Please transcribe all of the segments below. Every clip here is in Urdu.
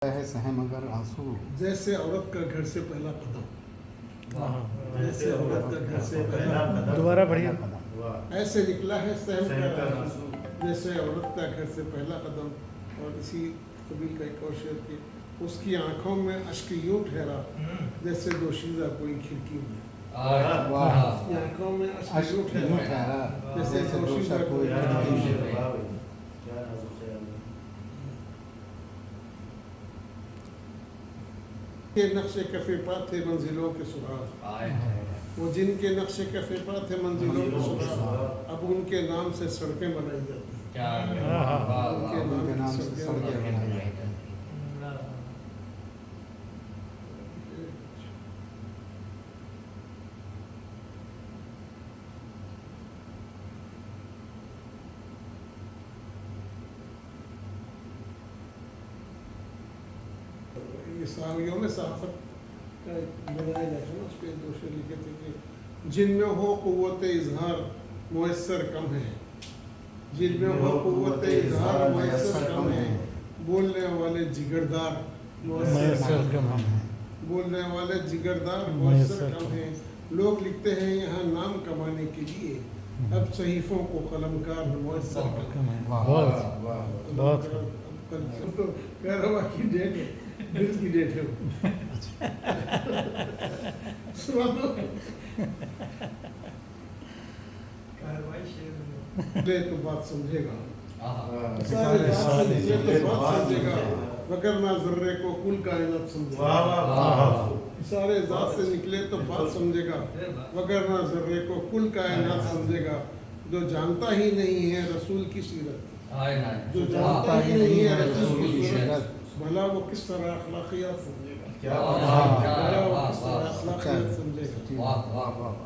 ہے سہم اگر آنسو جیسے عورت کا گھر سے پہلا قدم، جیسے عورت کا گھر سے پہلا قدم، دوبارہ بڑھیا ایسے نکلا ہے سہم کا آنسو، جیسے عورت کا گھر سے پہلا قدم۔ اور اسی قبیل کا ایک اور شعر کہ اس کی آنکھوں میں اشک یوں ٹھہرا جیسے دوشیزہ کوئی کھڑکی میں، اس کی آنکھوں میں اشک یوں ٹھہرا جیسے دوشیزہ کوئی کھڑکی میں۔ کے نقش کف پا تھے منزلوں کے سراغ، وہ جن کے نقش کف پا تھے منزلوں کے سراغ، اب ان کے نام سے سڑکیں بنائی جاتی ہیں، ان کے نام سے سڑکیں بنائی جاتی ہیں۔ یہ ساویوں میں صحافت کا بنایا جاتا ہے، اس پہ دو شعر لکھے تھے کہ جن میں ہو قوت اظہار میسر کم ہے، جن میں ہو قوت اظہار میسر کم ہے، بولنے والے جگردار میسر کم ہیں، بولنے والے جگردار میسر کم ہیں۔ لوگ لکھتے ہیں یہاں نام کمانے کے لیے، اب صحیفوں کو قلمکار میسر کم ہیں۔ بہت کہروا کی ڈیٹ ہے، دل کی ڈیٹ ہے وہ۔ لے تو بات سمجھے گا، سارے ذات سے نکلے تو بات سمجھے گا، وگرنہ ذرے کو کل کائنات سمجھے گا۔ سارے ذات سے نکلے تو بات سمجھے گا، وگرنہ ذرے کو کل کائنات سمجھے گا۔ جو جانتا ہی نہیں ہے رسول کی سیرت، جو جانتا ہی نہیں ہے رسول کی سیرت، بھلا وہ کس طرح اخلاقیات سمجھے گا، بھلا وہ کس طرح اخلاقیات سمجھے گا۔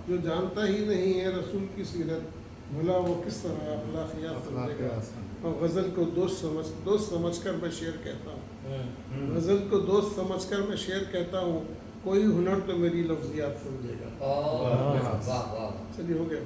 جو جانتا ہی نہیں ہے رسول کی سیرت، بھلا وہ کس طرح اخلاقیات سمجھے گا۔ اور غزل کو دوست سمجھ کر میں شعر کہتا ہوں، غزل کو دوست سمجھ کر میں شعر کہتا ہوں، کوئی ہنر تو میری لفظیات سمجھے گا۔ چلیے ہو گیا۔